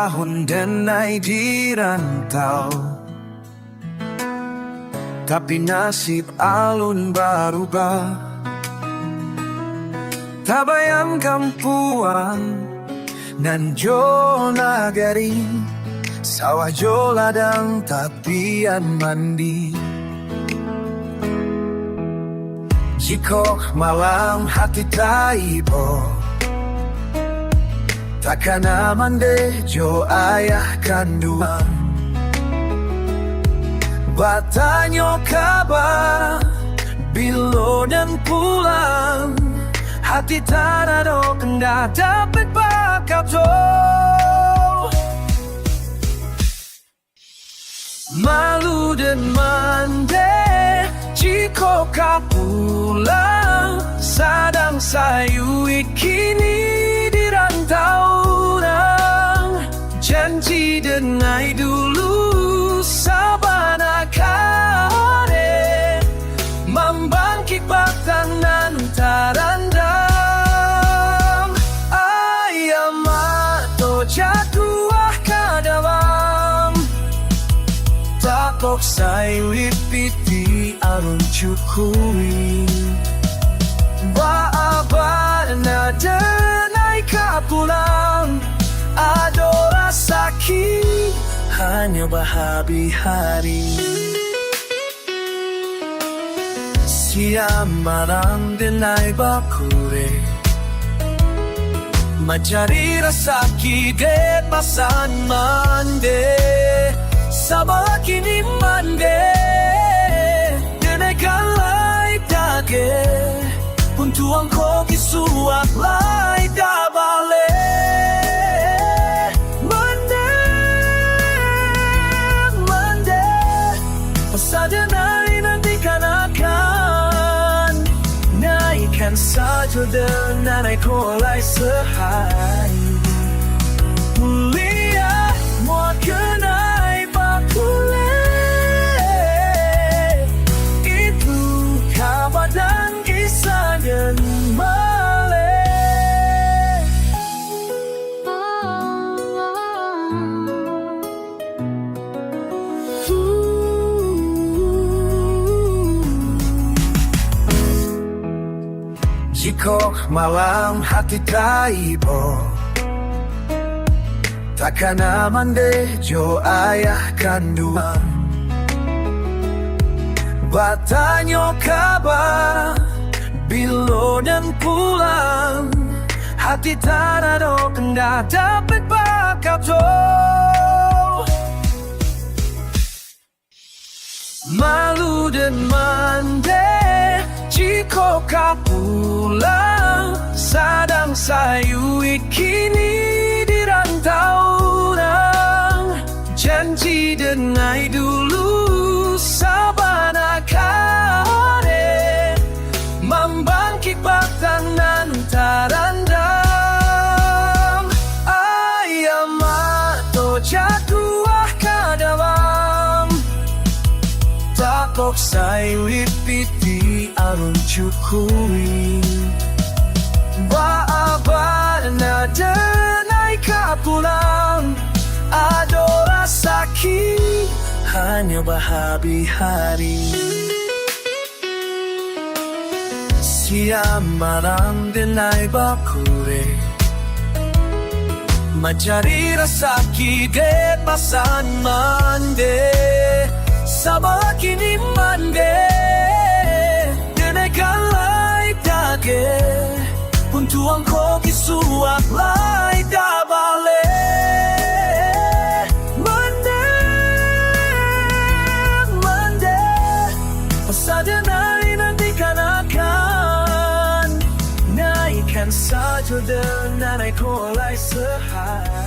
tahun denai di rantau, tapi nasib alun berubah. Tabayan kampuan nan jo nagari, sawah jo ladang tapian mandi. Jikok malam hati taibo, takkan aman deh jo ayah kandungan. Batanyo kabar, bilo dan pulang, hati tarado kenda dapat bakap jo. Malu dan mande, jika kau pulang, sadang sayu kini di rantau orang. Janji denai dulu sabana kare, membangkit batanan tarandang. Ayam atau jatuh kadawam, takok sayu piti arun cukui. Baabana denai kapulang, adora sakit hanya bahabi hari. Siang malam denai bakure, mencari rasa kidet pasan mande. Sabah kini mande, denai kalai dage, puntuang koki suak lai dabale. Mande, pasada nai nanti kanakan, naikkan saja dengan naik kolai sehai. Mulia muat kenai bakule, itu kabar dan kisah dan male. Jikok malam hati taibo, takkan aman deh jo ayah kandungan. Batanyo kabar, bilo dan pulang, hati tarado kenda dapat bakap jo. Malu dan mande, jika kau pulang, sadang sayu kini di rantau orang. Janji denai dulu sabana kare, membangkit batanan tarandang. Ayam atau jatuh kadawam, takok sayu piti arun cukui. Baabana denai kapulang, adora sakit hanya bahabi hari. Siang malam denai bakure, mencari rasa kidet pasan mande. Sabah kini mande, denai kalai dage, puntuang koki suak lai dabale. Mande, pasada nai nanti kanakan, naikkan saja dengan naik kolai sehai.